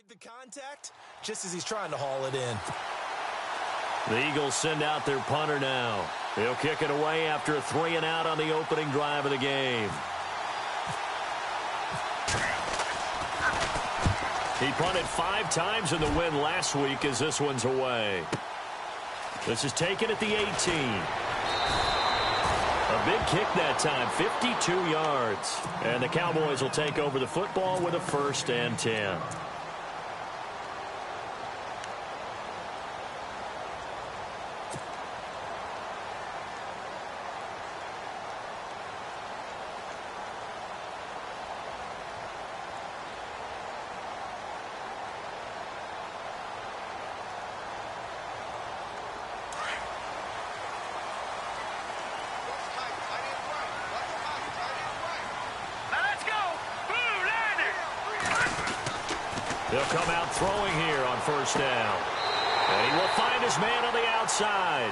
The contact just as he's trying to haul it in. The Eagles send out their punter now. He'll kick it away after a 3-and-out on the opening drive of the game. He punted 5 times in the win last week as this one's away. This is taken at the 18. A big kick that time, 52 yards. And the Cowboys will take over the football with a 1st and 10. He'll come out throwing here on 1st down. And he will find his man on the outside.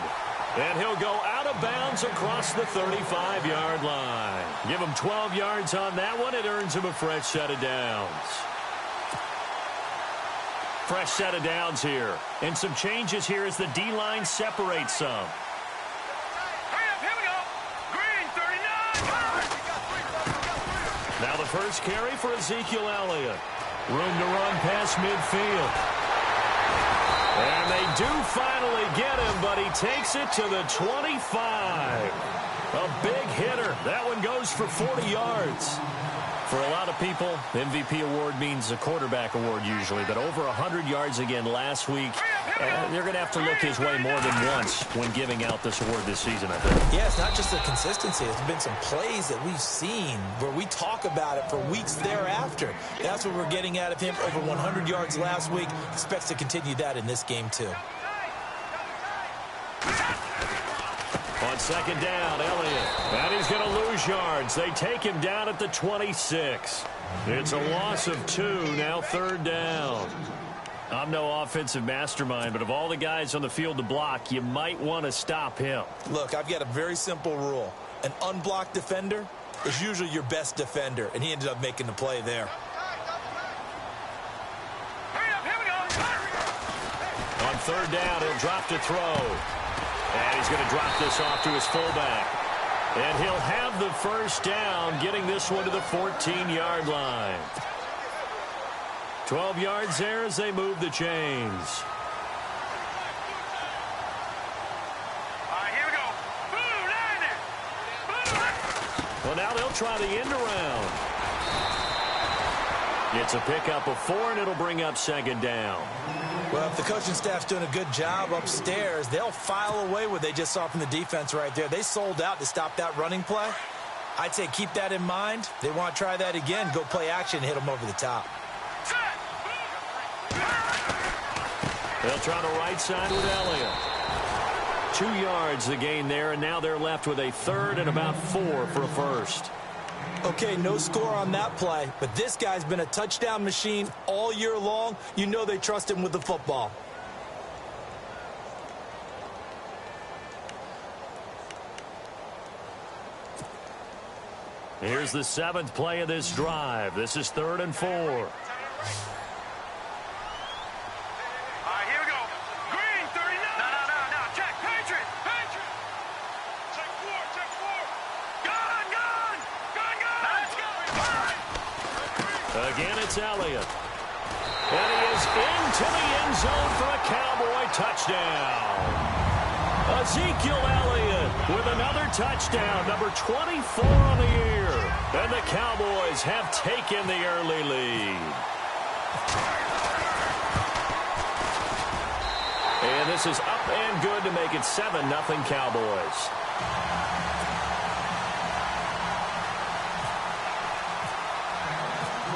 And he'll go out of bounds across the 35-yard line. Give him 12 yards on that one. It earns him a fresh set of downs. Fresh set of downs here. And some changes here as the D-line separates some. Hurry up, here we go. Green, 39. Now the first carry for Ezekiel Elliott. Room to run past midfield. And they do finally get him, but he takes it to the 25. A big hitter. That one goes for 40 yards. For a lot of people, the MVP award means a quarterback award usually, but over 100 yards again last week. They're going to have to look his way more than once when giving out this award this season, I think. Yeah, it's not just the consistency. It's been some plays that we've seen where we talk about it for weeks thereafter. That's what we're getting out of him. Over 100 yards last week. Expects to continue that in this game, too. On 2nd down, Elliott. And he's going to lose yards. They take him down at the 26. It's a loss of 2, now 3rd down. I'm no offensive mastermind, but of all the guys on the field to block, you might want to stop him. Look, I've got a very simple rule. An unblocked defender is usually your best defender, and he ended up making the play there. Hurry up, here we go. On 3rd down, he'll drop to throw. And he's going to drop this off to his fullback. And he'll have the 1st down, getting this one to the 14-yard line. 12 yards there as they move the chains. All right, here we go. Boo, line it. Well, now they'll try the end around. It's a pickup of 4, and it'll bring up 2nd down. Well, if the coaching staff's doing a good job upstairs, they'll file away what they just saw from the defense right there. They sold out to stop that running play. I'd say keep that in mind. They want to try that again. Go play action and hit them over the top. They'll try the right side with Elliott. 2 yards the gain there, and now they're left with a 3rd and about 4 for a 1st. Okay, no score on that play, but this guy's been a touchdown machine all year long. You know they trust him with the football. Here's the 7th play of this drive. This is 3rd and 4. Again, it's Elliott. And he is into the end zone for a Cowboy touchdown. Ezekiel Elliott with another touchdown, number 24 on the year. And the Cowboys have taken the early lead. And this is up and good to make it 7-0 Cowboys.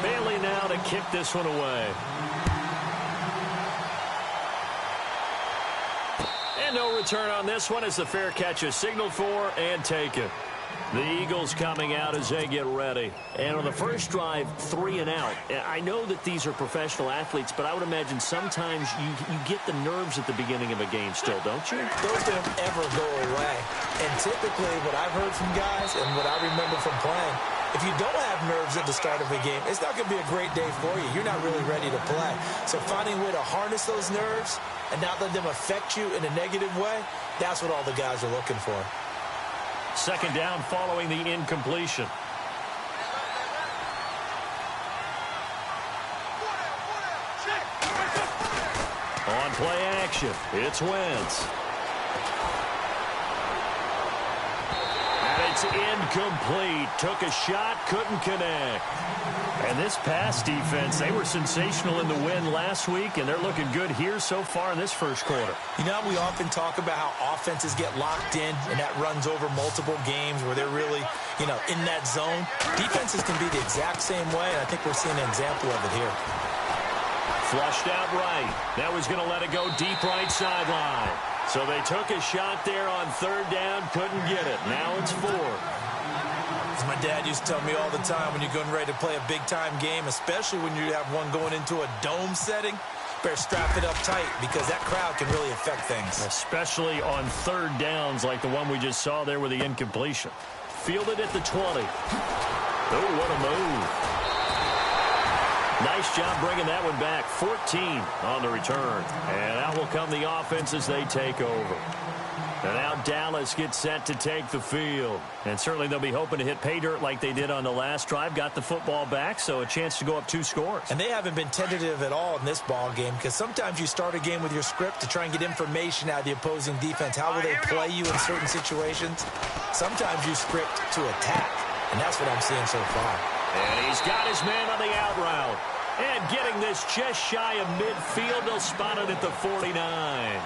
Bailey now to kick this one away. And no return on this one as the fair catch is signaled for and taken. The Eagles coming out as they get ready. And on the first drive, 3 and out. I know that these are professional athletes, but I would imagine sometimes you get the nerves at the beginning of a game still, don't you? Those don't ever go away. And typically what I've heard from guys and what I remember from playing, if you don't have nerves at the start of a game, it's not going to be a great day for you. You're not really ready to play. So finding a way to harness those nerves and not let them affect you in a negative way, that's what all the guys are looking for. Second down following the incompletion. On play action, it's Wentz. And it's incomplete. Took a shot, couldn't connect. And this pass defense, they were sensational in the win last week, and they're looking good here so far in this first quarter. You know, we often talk about how offenses get locked in, and that runs over multiple games where they're really, in that zone. Defenses can be the exact same way, and I think we're seeing an example of it here. Flushed out right. Now he's going to let it go deep right sideline. So they took a shot there on third down, couldn't get it. Now it's fourth. As my dad used to tell me all the time, when you're getting ready to play a big-time game, especially when you have one going into a dome setting, better strap it up tight because that crowd can really affect things. Especially on third downs like the one we just saw there with the incompletion. Fielded at the 20. Oh, what a move. Nice job bringing that one back. 14 on the return. And out will come the offense as they take over. And now Dallas gets set to take the field. And certainly they'll be hoping to hit pay dirt like they did on the last drive. Got the football back, so a chance to go up 2 scores. And they haven't been tentative at all in this ball game because sometimes you start a game with your script to try and get information out of the opposing defense. How will they play you in certain situations? Sometimes you script to attack, and that's what I'm seeing so far. And he's got his man on the out route. And getting this just shy of midfield, they'll spot it at the 49.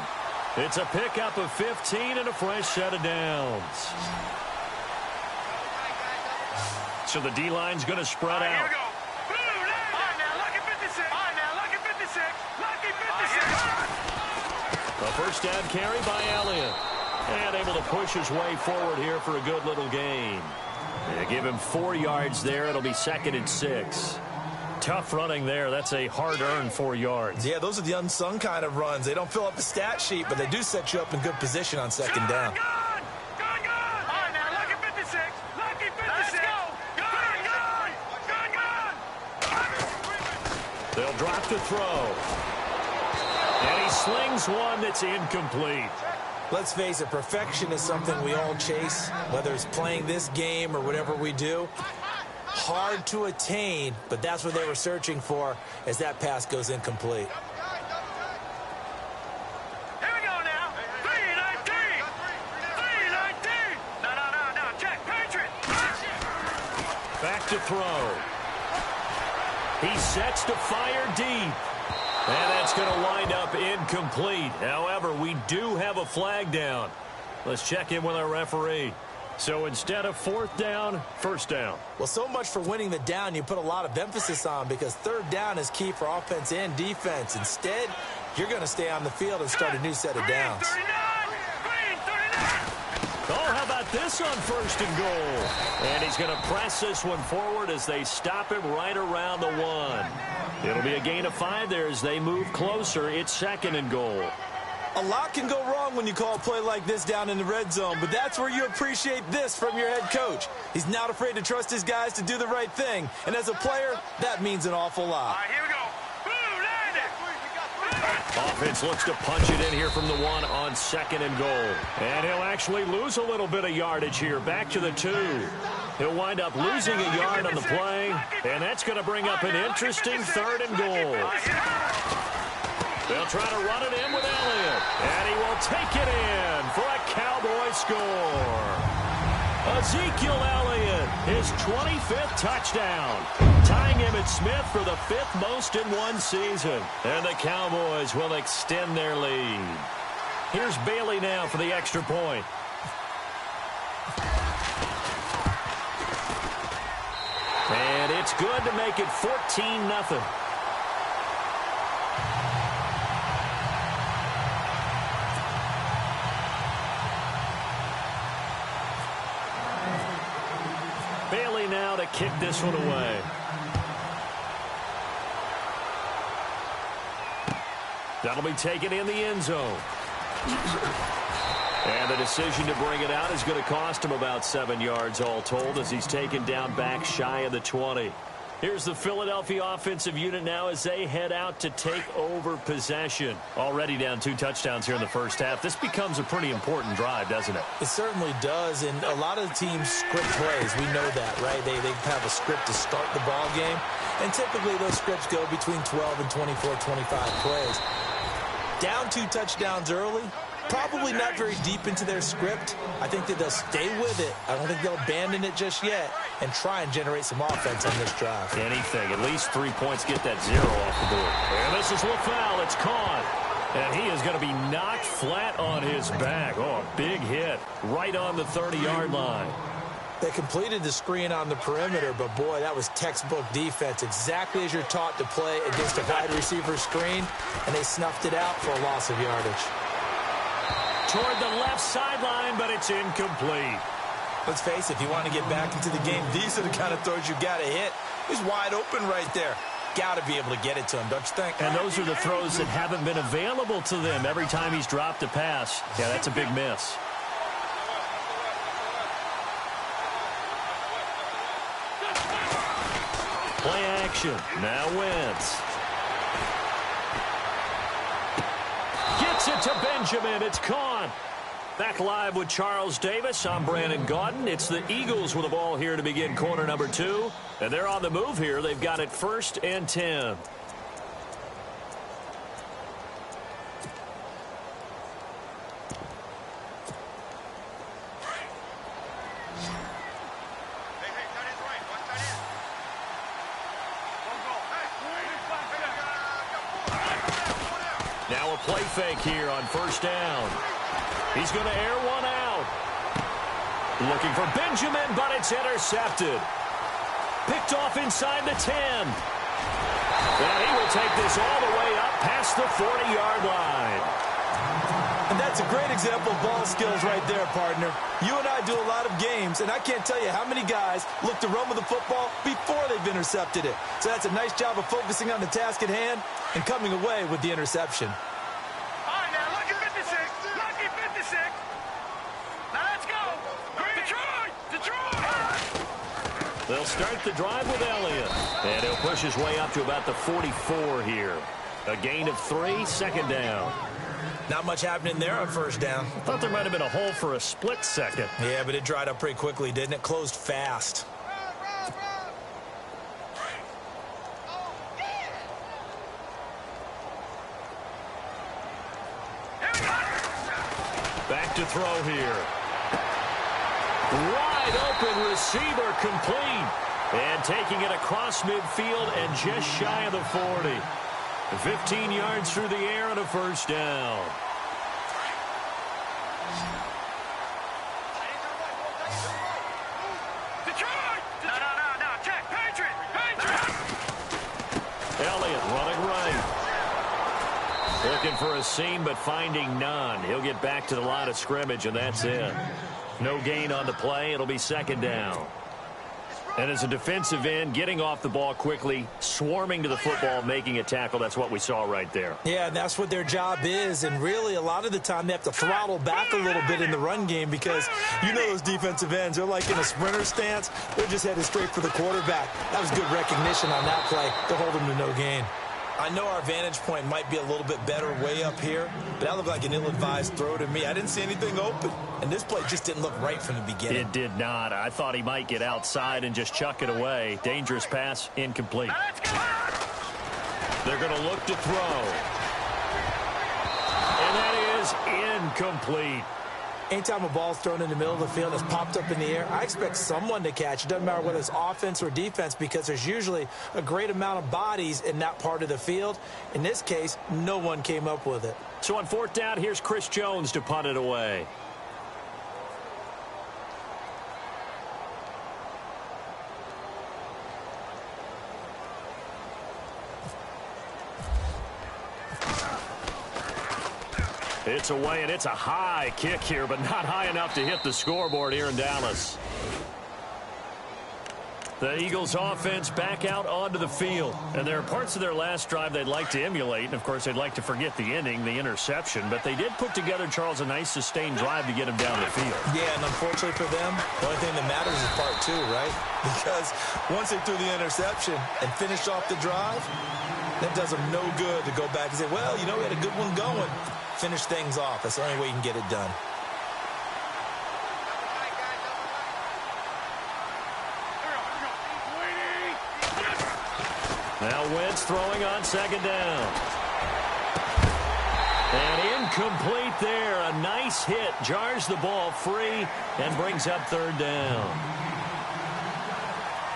It's a pickup of 15 and a fresh set of downs. So the D-line's going to spread out. Here we go. Blue line. All right, now, lucky 56. All right, now, lucky 56. Lucky 56. A first down carry by Elliott. And able to push his way forward here for a good little gain. They give him 4 yards there. It'll be 2nd and 6. Tough running there. That's a hard-earned 4 yards. Yeah, those are the unsung kind of runs. They don't fill up the stat sheet, but they do set you up in good position on second down. Gone. All right, now, lucky 56. Lucky 56. Let's go. Gone. They'll drop the throw. And he slings one that's incomplete. Let's face it, perfection is something we all chase, whether it's playing this game or whatever we do. Hard to attain, but that's what they were searching for as that pass goes incomplete. Here we go now. 319. 319. No. Check. Patriot. Back to throw. He sets to fire deep. And that's going to wind up incomplete. However, we do have a flag down. Let's check in with our referee. So instead of 4th down, 1st down. Well, so much for winning the down you put a lot of emphasis on because 3rd down is key for offense and defense. Instead, you're going to stay on the field and start a new set of downs. Oh, how about this on 1st and goal? And he's going to press this one forward as they stop him right around the 1. It'll be a gain of 5 there as they move closer. It's 2nd and goal. A lot can go wrong when you call a play like this down in the red zone, but that's where you appreciate this from your head coach. He's not afraid to trust his guys to do the right thing, and as a player, that means an awful lot. All right, here we go. Offense looks to punch it in here from the 1 on 2nd and goal. And he'll actually lose a little bit of yardage here. Back to the 2. He'll wind up losing a yard on the play, and that's going to bring up an interesting 3rd and goal. They'll try to run it in with Elliott, and he will take it in for a Cowboy score. Ezekiel Elliott, his 25th touchdown, tying him at Smith for the 5th most in one season. And the Cowboys will extend their lead. Here's Bailey now for the extra point. And it's good to make it 14-0. Bailey now to kick this one away. That'll be taken in the end zone. And the decision to bring it out is going to cost him about 7 yards all told as he's taken down back shy of the 20. Here's the Philadelphia offensive unit now as they head out to take over possession. Already down 2 touchdowns here in the first half. This becomes a pretty important drive, doesn't it? It certainly does, and a lot of teams script plays. We know that, right? They have a script to start the ball game, and typically those scripts go between 12 and 24, 25 plays. Down 2 touchdowns early, probably not very deep into their script. I think that they'll stay with it. I don't think they'll abandon it just yet and try and generate some offense on this drive. Anything. At least 3 points, get that 0 off the board. And this is LaFowl. It's caught. And he is going to be knocked flat on his back. Oh, a big hit right on the 30-yard line. They completed the screen on the perimeter, but, boy, that was textbook defense, exactly as you're taught to play against a wide receiver screen, and they snuffed it out for a loss of yardage. Toward the left sideline, but it's incomplete. Let's face it, if you want to get back into the game, these are the kind of throws you got to hit. He's wide open right there. Got to be able to get it to him, don't you think? And those are the throws that haven't been available to them every time he's dropped a pass. Yeah, that's a big miss. Play action. Now Wentz. Gets it to Benjamin. It's caught. Back live with Charles Davis. I'm Brandon Gaudin. It's the Eagles with the ball here to begin quarter number 2. And they're on the move here. They've got it 1st and 10. Now a play fake here on 1st down. He's going to air one out. Looking for Benjamin, but it's intercepted. Picked off inside the 10. And he will take this all the way up past the 40-yard line. And that's a great example of ball skills right there, partner. You and I do a lot of games, and I can't tell you how many guys look to run with the football before they've intercepted it. So that's a nice job of focusing on the task at hand and coming away with the interception. They'll start the drive with Elliott. And he'll push his way up to about the 44 here. A gain of 3, 2nd down. Not much happening there on 1st down. Thought there might have been a hole for a split second. Yeah, but it dried up pretty quickly, didn't it? Closed fast. Back to throw here. Wide open receiver complete. And taking it across midfield and just shy of the 40. 15 yards through the air and a 1st down. Elliott running right. Looking for a seam, but finding none. He'll get back to the line of scrimmage, and that's it. No gain on the play. It'll be 2nd down. And as a defensive end, getting off the ball quickly, swarming to the football, making a tackle, that's what we saw right there. Yeah, and that's what their job is. And really, a lot of the time, they have to throttle back a little bit in the run game because you know those defensive ends, they're like in a sprinter stance. They're just headed straight for the quarterback. That was good recognition on that play to hold them to no gain. I know our vantage point might be a little bit better way up here, but that looked like an ill-advised throw to me. I didn't see anything open, and this play just didn't look right from the beginning. It did not. I thought he might get outside and just chuck it away. Dangerous pass, incomplete. They're going to look to throw. And that is incomplete. Anytime a ball's thrown in the middle of the field, it's popped up in the air, I expect someone to catch. It doesn't matter whether it's offense or defense because there's usually a great amount of bodies in that part of the field. In this case, no one came up with it. So on 4th down, here's Chris Jones to punt it away. It's away, and it's a high kick here, but not high enough to hit the scoreboard here in Dallas. The Eagles offense back out onto the field. And there are parts of their last drive they'd like to emulate. And, of course, they'd like to forget the inning, the interception. But they did put together, Charles, a nice sustained drive to get him down the field. Yeah, and unfortunately for them, the only thing that matters is part two, right? Because once they threw the interception and finished off the drive, that does them no good to go back and say, well, you know, we had a good one going. Finish things off. That's the only way you can get it done. Now Wentz throwing on second down. And incomplete there. A nice hit. Jars the ball free and brings up third down.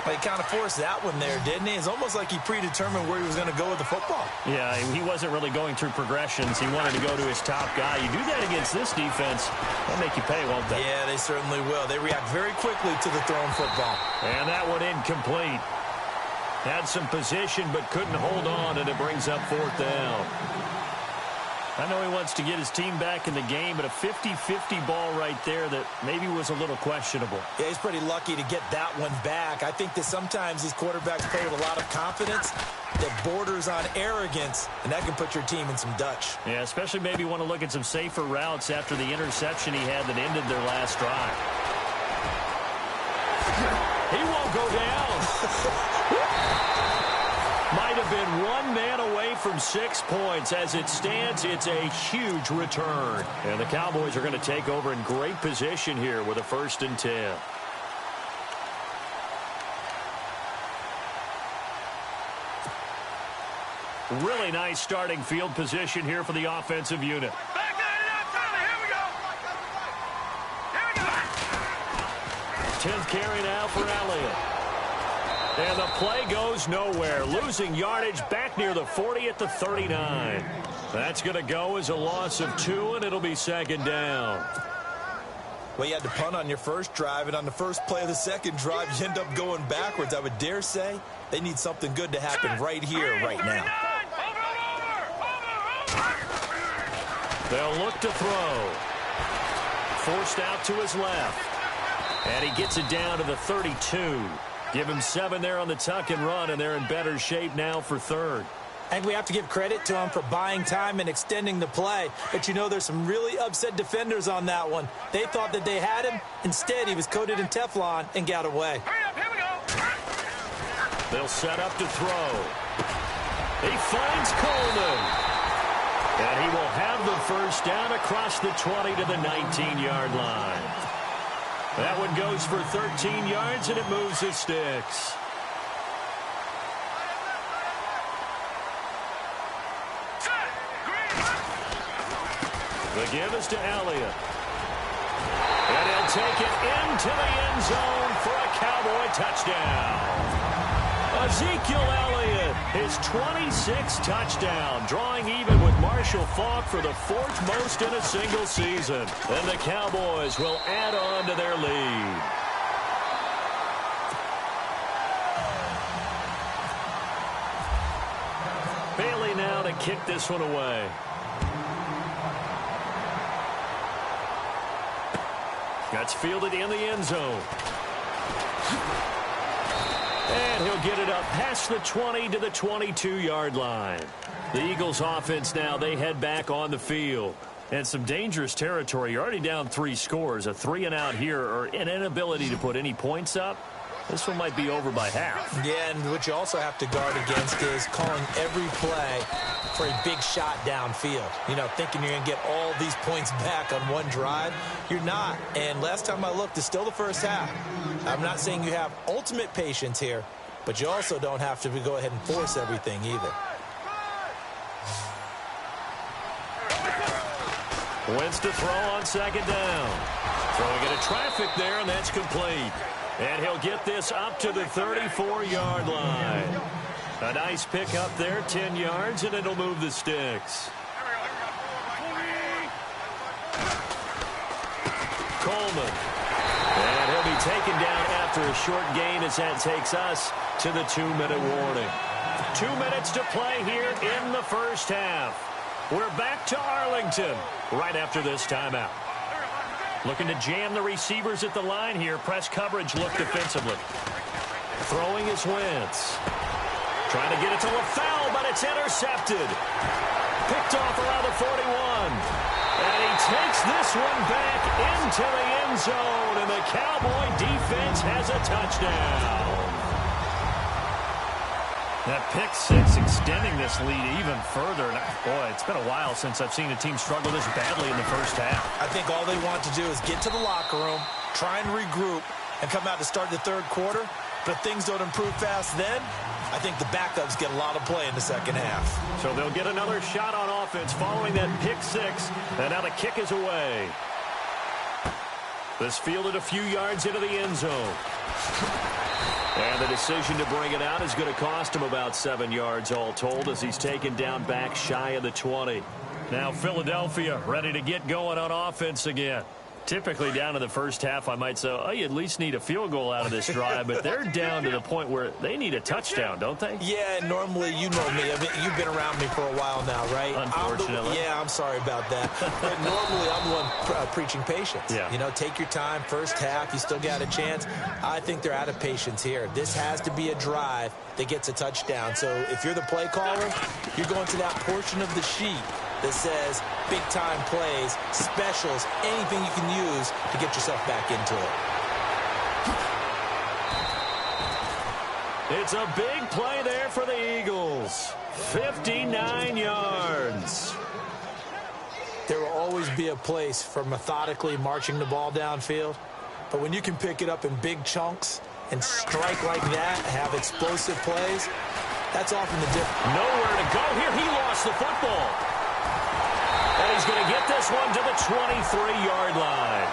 He kind of forced that one there, didn't he? It's almost like he predetermined where he was going to go with the football. Yeah, he wasn't really going through progressions. He wanted to go to his top guy. You do that against this defense, they'll make you pay, won't they? Yeah, they certainly will. They react very quickly to the thrown football. And that one incomplete. Had some position but couldn't hold on, and it brings up fourth down. I know he wants to get his team back in the game, but a 50-50 ball right there that maybe was a little questionable. Yeah, he's pretty lucky to get that one back. I think that sometimes these quarterbacks play with a lot of confidence that borders on arrogance, and that can put your team in some Dutch. Yeah, especially maybe want to look at some safer routes after the interception he had that ended their last drive. He won't go down. Might have been one man away from 6 points. As it stands, it's a huge return. And the Cowboys are going to take over in great position here with a 1st and 10. Really nice starting field position here for the offensive unit. Back that up, Tommy. Here we go. 10th carry now for Elliott. And the play goes nowhere. Losing yardage back near the 40 at the 39. That's going to go as a loss of 2, and it'll be second down. Well, you had to punt on your first drive, and on the first play of the second drive, you end up going backwards. I would dare say they need something good to happen right here, right now. They'll look to throw. Forced out to his left. And he gets it down to the 32. Give him 7 there on the tuck and run, and they're in better shape now for third. I think we have to give credit to him for buying time and extending the play. But, you know, there's some really upset defenders on that one. They thought that they had him. Instead, he was coated in Teflon and got away. Hurry up, here we go. They'll set up to throw. He finds Coleman. And he will have the first down across the 20 to the 19-yard line. That one goes for 13 yards, and it moves the sticks. The give is to Elliott. And he'll take it into the end zone for a Cowboy touchdown. Ezekiel Elliott, his 26th touchdown, drawing even with Marshall Faulk for the 4th most in a single season. And the Cowboys will add on to their lead. Bailey now to kick this one away. That's fielded in the end zone. And he'll get it up past the 20 to the 22-yard line. The Eagles offense now, they head back on the field. And some dangerous territory. You're already down 3 scores. A 3-and-out here, or an inability to put any points up. This one might be over by half. Yeah, and what you also have to guard against is calling every play for a big shot downfield. You know, thinking you're going to get all these points back on one drive. You're not. And last time I looked, it's still the first half. I'm not saying you have ultimate patience here, but you also don't have to go ahead and force everything either. Wentz to throw on second down. Throwing into traffic there, and that's complete. And he'll get this up to the 34-yard line. A nice pickup there, 10 yards, and it'll move the sticks. Coleman. And he'll be taken down after a short gain as that takes us to the 2-minute warning. 2 minutes to play here in the first half. We're back to Arlington right after this timeout. Looking to jam the receivers at the line here. Press coverage look defensively. Throwing is Wentz. Trying to get it to LaFell, but it's intercepted. Picked off around the 41. And he takes this one back into the end zone, and the Cowboy defense has a touchdown. That pick six extending this lead even further. And boy, it's been a while since I've seen a team struggle this badly in the first half. I think all they want to do is get to the locker room, try and regroup, and come out to start the third quarter. But if things don't improve fast then, I think the backups get a lot of play in the second half. So they'll get another shot on offense following that pick six. And now the kick is away. This fielded a few yards into the end zone. And the decision to bring it out is going to cost him about 7 yards all told as he's taken down back shy of the 20. Now Philadelphia ready to get going on offense again. Typically down to the first half, I might say, oh, you at least need a field goal out of this drive, but they're down to the point where they need a touchdown, don't they? Yeah, normally, you know me. I mean, you've been around me for a while now, right? Unfortunately. I'm sorry about that. But normally, I'm the one preaching patience. Yeah. You know, take your time. First half, you still got a chance. I think they're out of patience here. This has to be a drive that gets a touchdown. So if you're the play caller, you're going to that portion of the sheet that says big-time plays, specials, anything you can use to get yourself back into it. It's a big play there for the Eagles. 59 yards. There will always be a place for methodically marching the ball downfield, but when you can pick it up in big chunks and strike like that, have explosive plays, that's often the difference. Nowhere to go here. He lost the football. And he's going to get this one to the 23-yard line.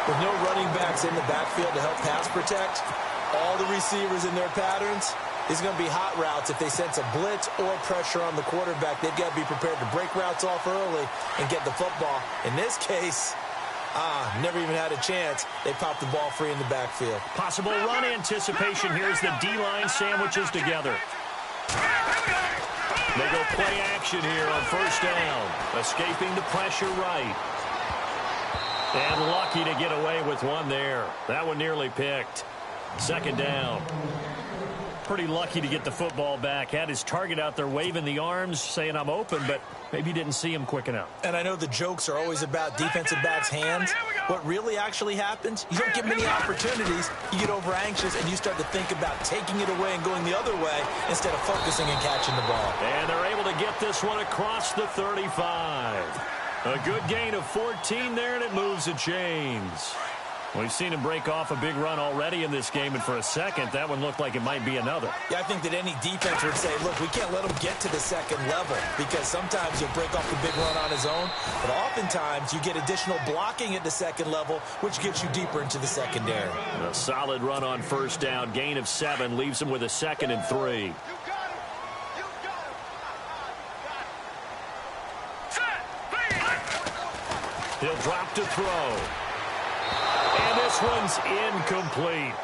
With no running backs in the backfield to help pass protect, all the receivers in their patterns, it's going to be hot routes. If they sense a blitz or pressure on the quarterback, they've got to be prepared to break routes off early and get the football. In this case, never even had a chance. They popped the ball free in the backfield. Possible run anticipation. Here's the D-line sandwiches together. They go play action here on first down. Escaping the pressure right. And lucky to get away with one there. That one nearly picked. Second down. Pretty lucky to get the football back. Had his target out there waving the arms, saying I'm open, but maybe didn't see him quick enough. And I know the jokes are always about defensive backs' hands. What really actually happens, you don't get many opportunities. You get over anxious, and you start to think about taking it away and going the other way instead of focusing and catching the ball. And they're able to get this one across the 35. A good gain of 14 there, and it moves the chains. We've seen him break off a big run already in this game, and for a second, that one looked like it might be another. Yeah, I think that any defense would say, look, we can't let him get to the second level because sometimes he'll break off the big run on his own, but oftentimes you get additional blocking at the second level, which gets you deeper into the secondary. A solid run on first down, gain of 7, leaves him with a 2nd and 3. He'll drop to throw. And this one's incomplete.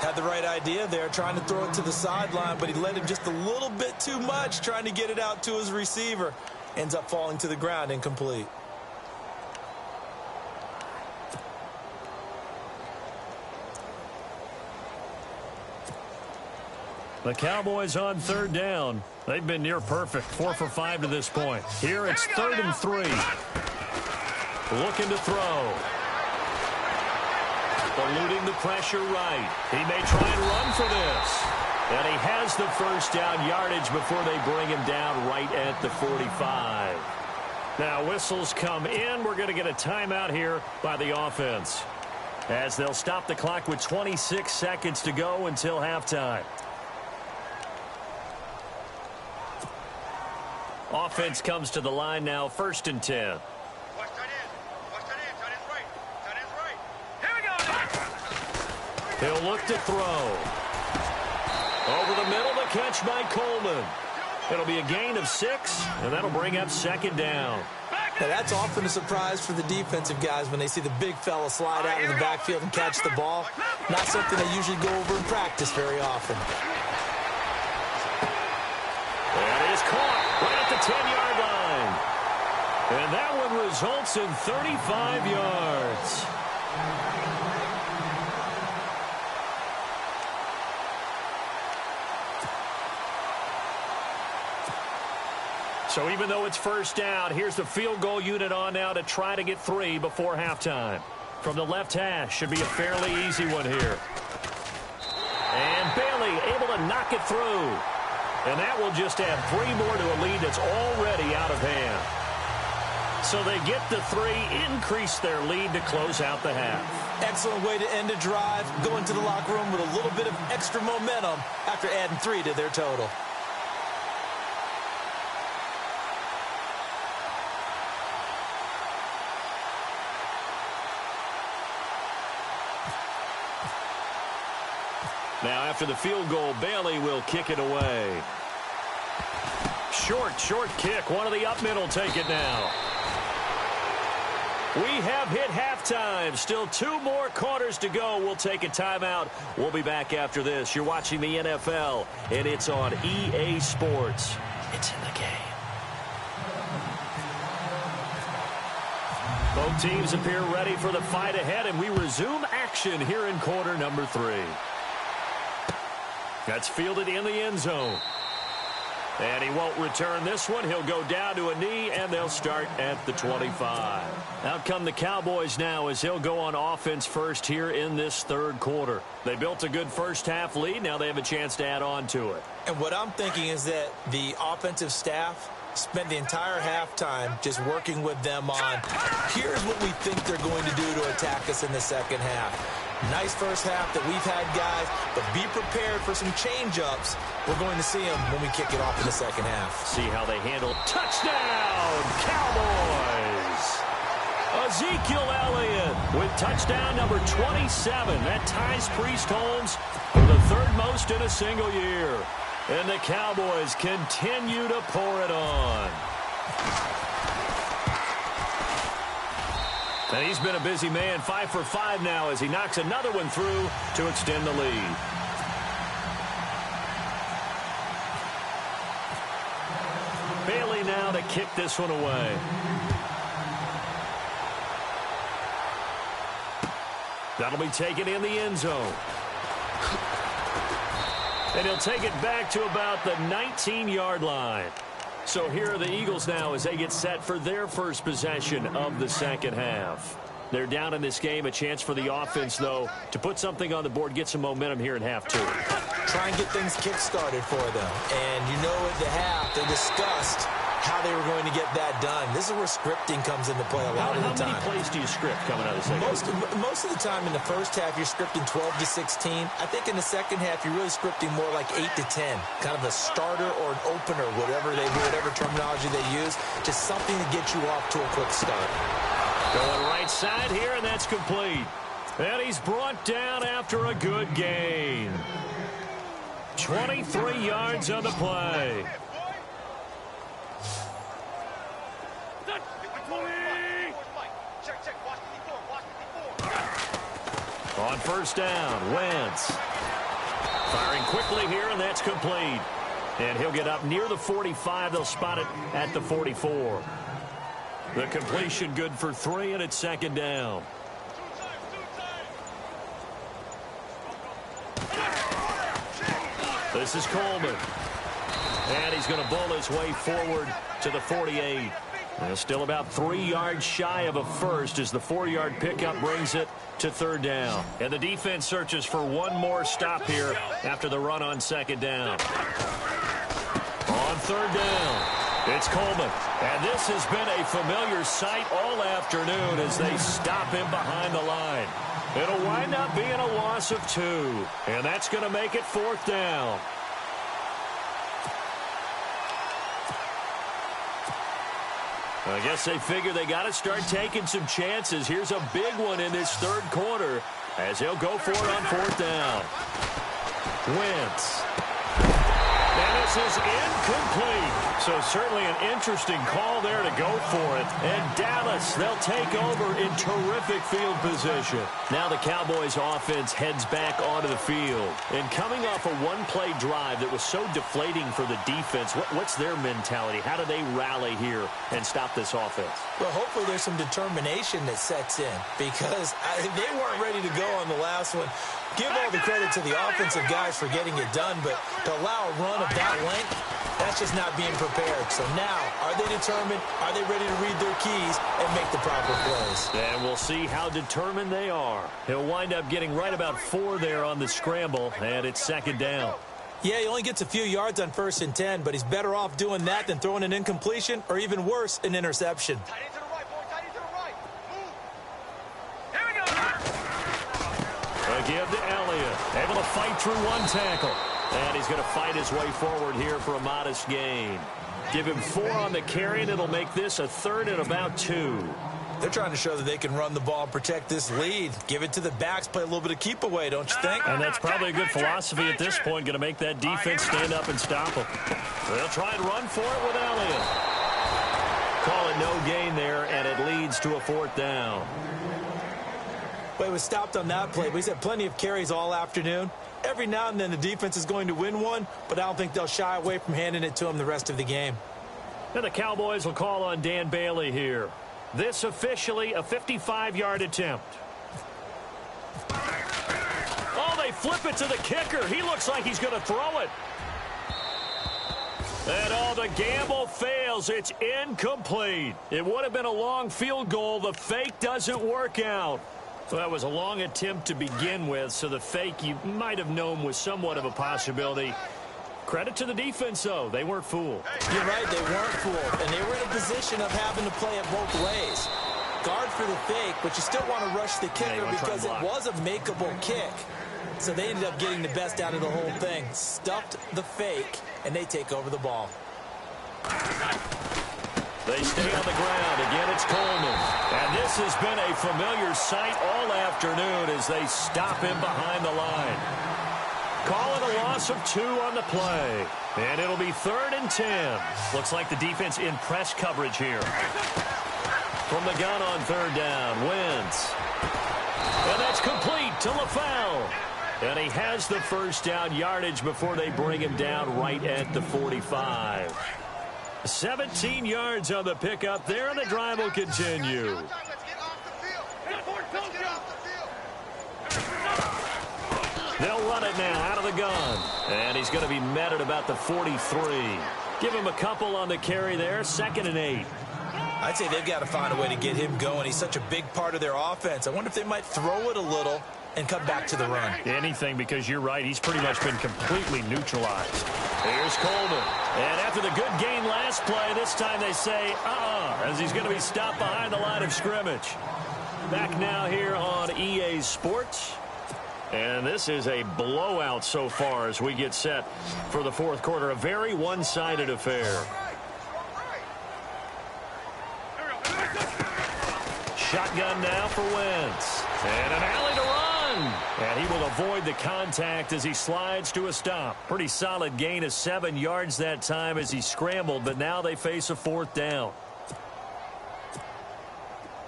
Had the right idea there, trying to throw it to the sideline, but he led him just a little bit too much, trying to get it out to his receiver. Ends up falling to the ground, incomplete. The Cowboys on third down. They've been near perfect, 4 for 5 to this point. Here it's 3rd and 3. Looking to throw. Eluding the pressure right. He may try and run for this. And he has the first down yardage before they bring him down right at the 45. Now whistles come in. We're going to get a timeout here by the offense, as they'll stop the clock with 26 seconds to go until halftime. Offense comes to the line now, 1st and 10. He'll look to throw. Over the middle, the catch by Coleman. It'll be a gain of 6, and that'll bring up 2nd down. Now, that's often a surprise for the defensive guys when they see the big fella slide out in the backfield and catch the ball. Not something they usually go over in practice very often. That is caught right at the 10-yard line. And that one results in 35 yards. So even though it's first down, here's the field goal unit on now to try to get 3 before halftime. From the left hash, should be a fairly easy one here. And Bailey able to knock it through. And that will just add 3 more to a lead that's already out of hand. So they get the 3, increase their lead to close out the half. Excellent way to end a drive. Go into the locker room with a little bit of extra momentum after adding 3 to their total. Now after the field goal, Bailey will kick it away. Short kick. One of the up middle take it now. We have hit halftime. Still 2 more quarters to go. We'll take a timeout. We'll be back after this. You're watching the NFL, and it's on EA Sports. It's in the game. Both teams appear ready for the fight ahead, and we resume action here in quarter number 3. That's fielded in the end zone. And he won't return this one. He'll go down to a knee, and they'll start at the 25. Out come the Cowboys now as he'll go on offense first here in this third quarter. They built a good first-half lead. Now they have a chance to add on to it. And what I'm thinking is that the offensive staff spent the entire halftime just working with them on, here's what we think they're going to do to attack us in the second half. Nice first half that we've had, guys, but be prepared for some change-ups. We're going to see them when we kick it off in the second half. See how they handle. Touchdown, Cowboys! Ezekiel Elliott with touchdown number 27. That ties Priest Holmes for the 3rd most in a single year. And the Cowboys continue to pour it on. And he's been a busy man, 5 for 5 now as he knocks another one through to extend the lead. Bailey now to kick this one away. That'll be taken in the end zone. And he'll take it back to about the 19-yard line. So here are the Eagles now as they get set for their first possession of the second half. They're down in this game. A chance for the offense, though, to put something on the board, get some momentum here in half 2. Try and get things kick-started for them. And you know at the half, they discussed how they were going to get that done. This is where scripting comes into play a lot of the time. How many plays do you script coming out of the second half? Most of the time in the first half, you're scripting 12 to 16. I think in the second half, you're really scripting more like 8 to 10. Kind of a starter or an opener, whatever terminology they use. Just something to get you off to a quick start. Going right side here, and that's complete. And he's brought down after a good gain. 23 yards on the play. On first down, Wentz. Firing quickly here, and that's complete. And he'll get up near the 45. They'll spot it at the 44. The completion good for 3, and it's second down. This is Coleman. And he's going to bowl his way forward to the 48. And still about 3 yards shy of a first as the 4-yard pickup brings it to third down. And the defense searches for one more stop here after the run on second down. On third down, it's Coleman. And this has been a familiar sight all afternoon as they stop him behind the line. It'll wind up being a loss of 2. And that's going to make it fourth down. I guess they figure they got to start taking some chances. Here's a big one in this third quarter as he'll go for it on fourth down. Wentz. And this is incomplete. So certainly an interesting call there to go for it. And Dallas, they'll take over in terrific field position. Now the Cowboys offense heads back onto the field. And coming off a one-play drive that was so deflating for the defense, what's their mentality? How do they rally here and stop this offense? Well, hopefully there's some determination that sets in because they weren't ready to go on the last one. Give all the credit to the offensive guys for getting it done, but to allow a run of that length, That's just not being prepared. So now, are they determined? Are they ready to read their keys and make the proper plays? And we'll see how determined they are. He'll wind up getting right about 4 there on the scramble, and it's second down. Yeah, he only gets a few yards on 1st and 10, but he's better off doing that than throwing an incompletion or even worse, an interception. Tight end to the right, boy. Tight end to the right. Move. Here we go. Again to Elliott. Able to fight through 1 tackle. And he's going to fight his way forward here for a modest gain. Give him 4 on the carry, and it'll make this a 3rd and about 2. They're trying to show that they can run the ball and protect this lead. Give it to the backs, play a little bit of keep away, don't you think? And that's probably a good philosophy at this point, going to make that defense stand up and stop them. They'll try and run for it with Elliott. Call it no gain there, and it leads to a 4th down. Well, he was stopped on that play, but he's had plenty of carries all afternoon. Every now and then the defense is going to win one, but I don't think they'll shy away from handing it to him the rest of the game. And the Cowboys will call on Dan Bailey here. This officially a 55-yard attempt. Oh, they flip it to the kicker. He looks like he's going to throw it. And the gamble fails. It's incomplete. It would have been a long field goal. The fake doesn't work out. So that was a long attempt to begin with, so the fake you might have known was somewhat of a possibility. Credit to the defense, though. They weren't fooled. You're right, they weren't fooled, and they were in a position of having to play it both ways. Guard for the fake, but you still want to rush the kicker because it was a makeable kick. So they ended up getting the best out of the whole thing. Stuffed the fake, and they take over the ball. They stay on the ground. Again, it's Coleman. And this has been a familiar sight all afternoon as they stop him behind the line. Call it a loss of 2 on the play. And it'll be 3rd and 10. Looks like the defense in press coverage here. From the gun on 3rd down, Wentz. And that's complete to LaFell. And he has the 1st down yardage before they bring him down right at the 45. 17 yards on the pickup there, and the drive will continue. They'll run it now out of the gun. And he's going to be met at about the 43. Give him a couple on the carry there, 2nd and 8. I'd say they've got to find a way to get him going. He's such a big part of their offense. I wonder if they might throw it a little and come back to the run. Anything, because you're right. He's pretty much been completely neutralized. Here's Coleman. And after the good gain last play, this time they say, as he's going to be stopped behind the line of scrimmage. Back now here on EA Sports. And this is a blowout so far as we get set for the 4th quarter. A very one-sided affair. Shotgun now for Wentz. And an alley to run. And he will avoid the contact as he slides to a stop. Pretty solid gain of 7 yards that time as he scrambled, but now they face a 4th down.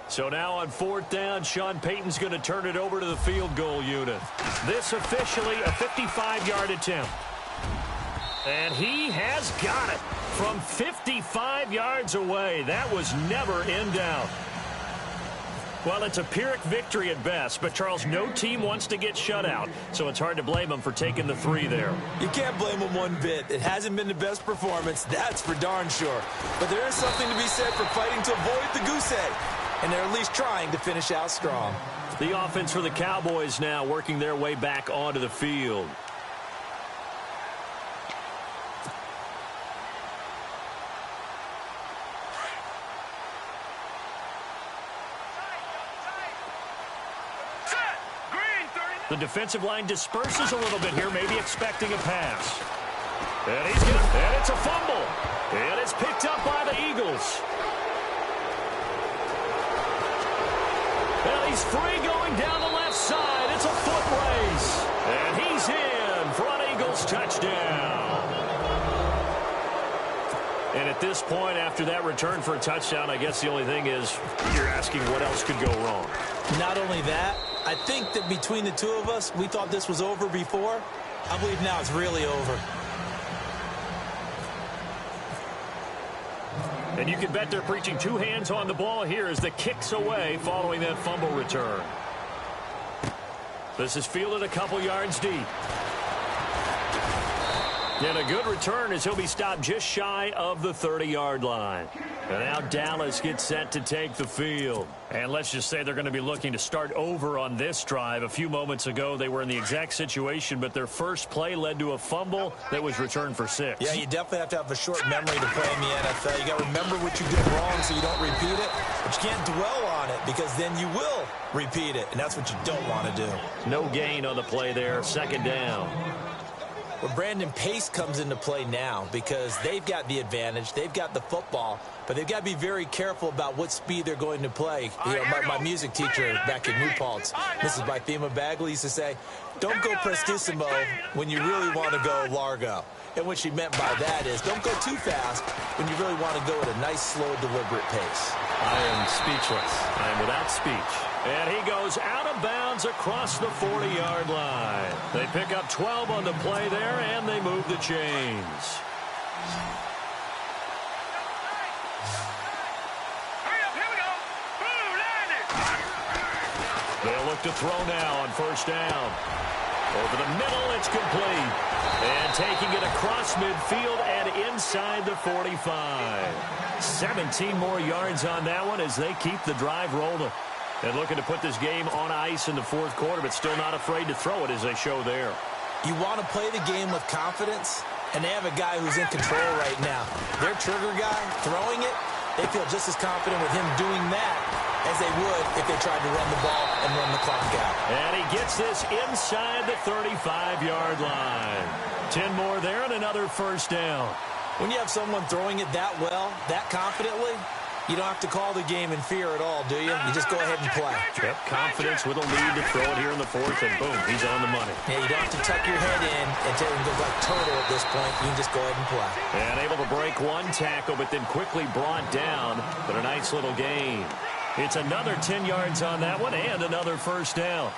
So now on 4th down, Sean Payton's going to turn it over to the field goal unit. This officially a 55-yard attempt. And he has got it from 55 yards away. That was never in doubt. Well, it's a Pyrrhic victory at best, but, Charles, no team wants to get shut out, so it's hard to blame them for taking the 3 there. You can't blame them one bit. It hasn't been the best performance, that's for darn sure. But there is something to be said for fighting to avoid the goose egg, and they're at least trying to finish out strong. The offense for the Cowboys now working their way back onto the field. The defensive line disperses a little bit here, maybe expecting a pass. And it's a fumble. And it's picked up by the Eagles. Well, he's free going down the left side. It's a foot race. And he's in for an Eagles touchdown. And at this point, after that return for a touchdown, I guess the only thing is you're asking what else could go wrong. Not only that, I think that between the two of us, we thought this was over before. I believe now it's really over. And you can bet they're preaching 2 hands on the ball here as the kick's away following that fumble return. This is fielded a couple yards deep. And a good return as he'll be stopped just shy of the 30-yard line. And now Dallas gets set to take the field. And let's just say they're going to be looking to start over on this drive. A few moments ago, they were in the exact situation, but their first play led to a fumble that was returned for 6. Yeah, you definitely have to have a short memory to play in the NFL. You got to remember what you did wrong so you don't repeat it, but you can't dwell on it because then you will repeat it, and that's what you don't want to do. No gain on the play there, 2nd down. Well, Brandon, pace comes into play now because they've got the advantage. They've got the football, but they've got to be very careful about what speed they're going to play. You know, my music teacher back in New Paltz, Mrs. Bythema Bagley, used to say, don't go prestissimo when you really want to go largo. And what she meant by that is don't go too fast when you really want to go at a nice, slow, deliberate pace. I am speechless. I am without speech. And he goes out of bounds across the 40-yard line. They pick up 12 on the play there, and they move the chains. They'll look to throw now on 1st down. Over the middle, it's complete. And taking it across midfield and inside the 45. 17 more yards on that one as they keep the drive rolling. And looking to put this game on ice in the 4th quarter, but still not afraid to throw it as they show there. You want to play the game with confidence, and they have a guy who's in control right now. Their trigger guy, throwing it, they feel just as confident with him doing that as they would if they tried to run the ball and run the clock out. And he gets this inside the 35-yard line. 10 more there and another 1st down. When you have someone throwing it that well, that confidently, you don't have to call the game in fear at all, do you? You just go ahead and play. Yep, confidence with a lead to throw it here in the 4th, and boom, he's on the money. Yeah, you don't have to tuck your head in and go like turtle at this point. You can just go ahead and play. And able to break one tackle, but then quickly brought down. But a nice little gain. It's another 10 yards on that one and another 1st down.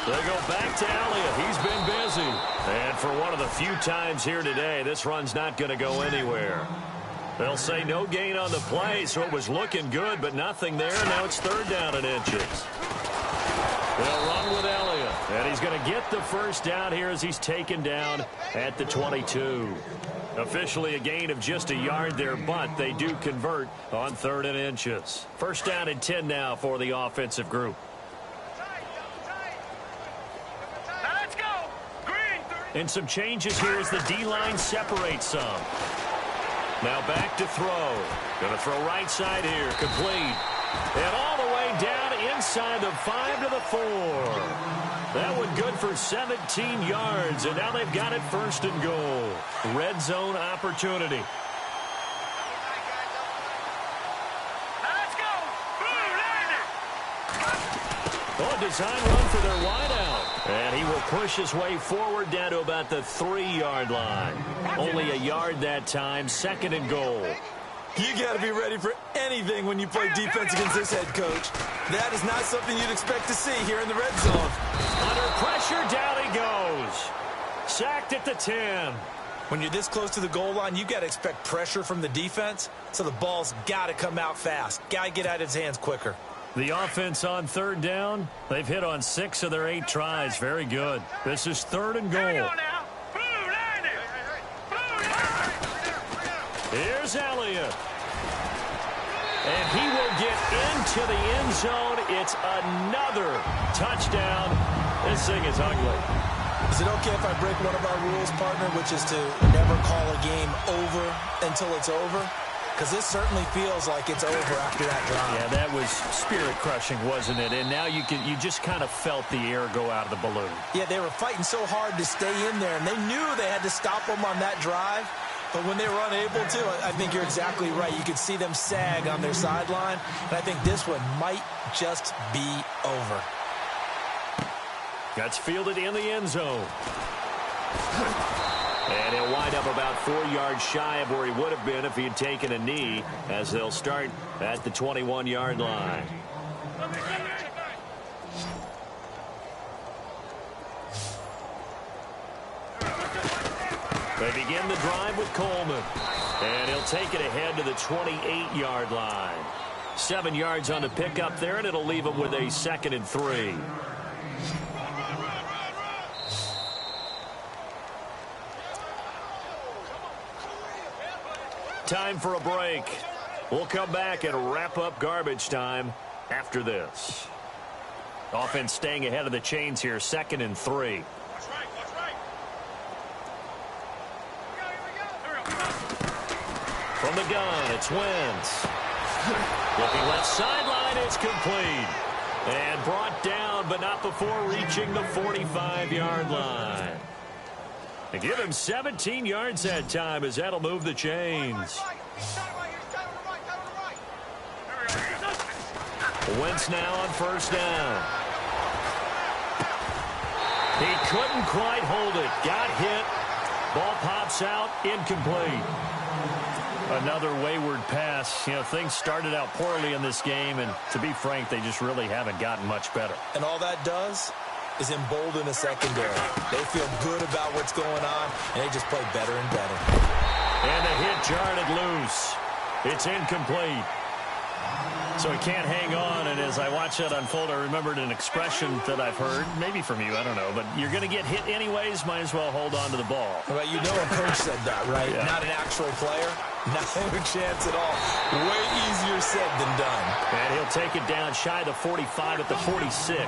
They go back to Elliott. He's been busy. And for one of the few times here today, this run's not going to go anywhere. They'll say no gain on the play, so it was looking good, but nothing there. Now it's 3rd down and inches. They'll run with Elliott. And he's going to get the 1st down here as he's taken down at the 22. Officially a gain of just a yard there, but they do convert on 3rd and inches. 1st down and 10 now for the offensive group. And some changes here as the D-line separates some. Now back to throw. Going to throw right side here. Complete. And all the way down inside the 5 to the 4. That one good for 17 yards. And now they've got it 1st and goal. Red zone opportunity. Let's go. Oh, design run for their wideout. And he will push his way forward down to about the 3-yard line. Only a yard that time, 2nd and goal. You got to be ready for anything when you play defense against this head coach. That is not something you'd expect to see here in the red zone. Under pressure, down he goes. Sacked at the 10. When you're this close to the goal line, you got to expect pressure from the defense, so the ball's got to come out fast. Got to get out of his hands quicker. The offense on 3rd down, they've hit on 6 of their 8 tries. Very good. This is 3rd and goal. Here's Elliott. And he will get into the end zone. It's another touchdown. This thing is ugly. Is it okay if I break one of our rules, partner, which is to never call a game over until it's over? Because this certainly feels like it's over after that drive. Yeah, that was spirit-crushing, wasn't it? And now you just kind of felt the air go out of the balloon. Yeah, they were fighting so hard to stay in there, and they knew they had to stop them on that drive. But when they were unable to, I think you're exactly right. You could see them sag on their sideline, and I think this one might just be over. That's fielded in the end zone. And he'll wind up about 4 yards shy of where he would have been if he had taken a knee, as they'll start at the 21-yard line. They begin the drive with Coleman. And he'll take it ahead to the 28-yard line. 7 yards on the pickup there, and it'll leave him with a 2nd and 3. Time for a break. We'll come back and wrap up garbage time after this. Offense staying ahead of the chains here, 2nd and 3. From the gun, it's Wentz. Looking left sideline, it's complete. And brought down, but not before reaching the 45-yard line. They give him 17 yards that time as that'll move the chains. Wentz now on 1st down. He couldn't quite hold it. Got hit. Ball pops out. Incomplete. Another wayward pass. You know, things started out poorly in this game, and to be frank, they just really haven't gotten much better. And all that does is embolden the secondary. They feel good about what's going on, and they just play better and better. And the hit jarred it loose. It's incomplete. So he can't hang on, and as I watched that unfold, I remembered an expression that I've heard, maybe from you, I don't know, but you're going to get hit anyways, might as well hold on to the ball. Well, you know a coach said that, right? Yeah. Not an actual player. Not a chance at all. Way easier said than done. And he'll take it down shy of the 45 at the 46.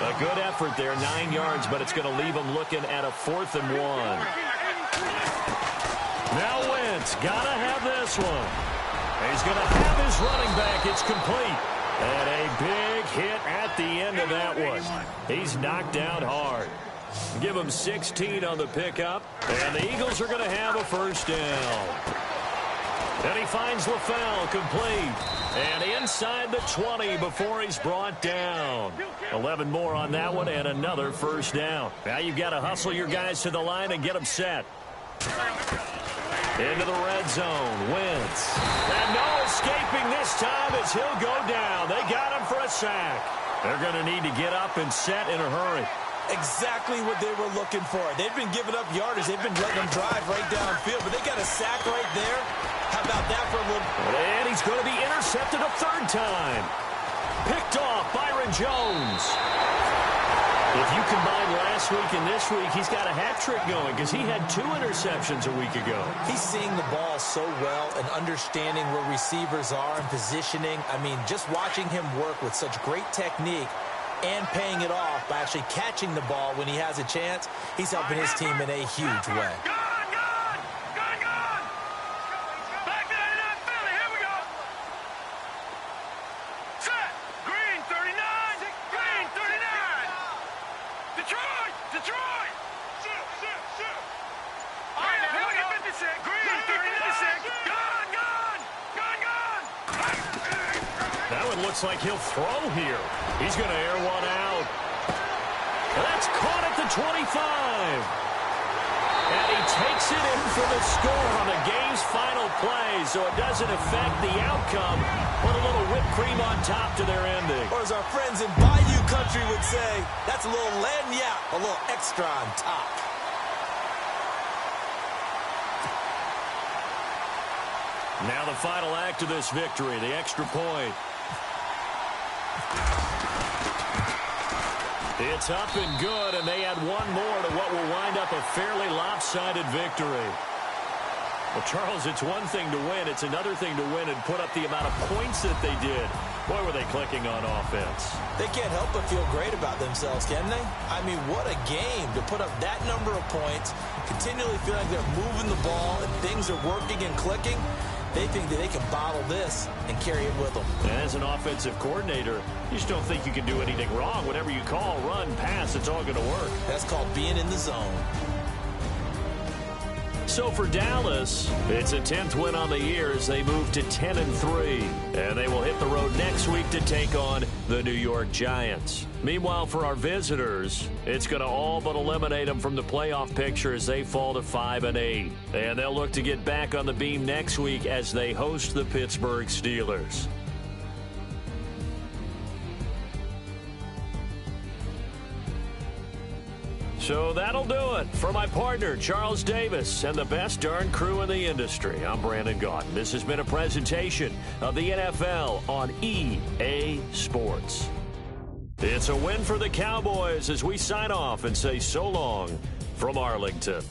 A good effort there, 9 yards, but it's going to leave him looking at a 4th and 1. Now Wentz, got to have this one. He's going to have his running back. It's complete. And a big hit at the end of that one. He's knocked down hard. Give him 16 on the pickup. And the Eagles are going to have a 1st down. And he finds LaFell complete. And inside the 20 before he's brought down. 11 more on that one and another 1st down. Now you've got to hustle your guys to the line and get them set. Into the red zone. Wentz. And no escaping this time as he'll go down. They got him for a sack. They're going to need to get up and set in a hurry. Exactly what they were looking for. They've been giving up yardage. They've been letting them drive right downfield, but they got a sack right there. How about that for a little... And he's going to be intercepted a 3rd time. Picked off Byron Jones. If you combine last week and this week, he's got a hat trick going because he had 2 interceptions a week ago. He's seeing the ball so well and understanding where receivers are and positioning. I mean, just watching him work with such great technique and paying it off by actually catching the ball when he has a chance, he's helping his team in a huge way. Looks like he'll throw here. He's going to air one out. That's caught at the 25. And he takes it in for the score on the game's final play, so it doesn't affect the outcome. Put a little whipped cream on top to their ending. Or as our friends in Bayou Country would say, that's a little lagniappe, a little extra on top. Now the final act of this victory, the extra point. It's up and good, and they add one more to what will wind up a fairly lopsided victory. Well, Charles, it's one thing to win. It's another thing to win and put up the amount of points that they did. Boy, were they clicking on offense. They can't help but feel great about themselves, can they? I mean, what a game to put up that number of points, continually feel like they're moving the ball and things are working and clicking. They think that they can bottle this and carry it with them. As an offensive coordinator, you just don't think you can do anything wrong. Whatever you call, run, pass, it's all going to work. That's called being in the zone. So for Dallas, it's a 10th win on the year as they move to 10-3. And they will hit the road next week to take on the New York Giants. Meanwhile, for our visitors, it's going to all but eliminate them from the playoff picture as they fall to 5-8. And they'll look to get back on the beam next week as they host the Pittsburgh Steelers. So that'll do it. For my partner, Charles Davis, and the best darn crew in the industry, I'm Brandon Gaudin. This has been a presentation of the NFL on EA Sports. It's a win for the Cowboys as we sign off and say so long from Arlington.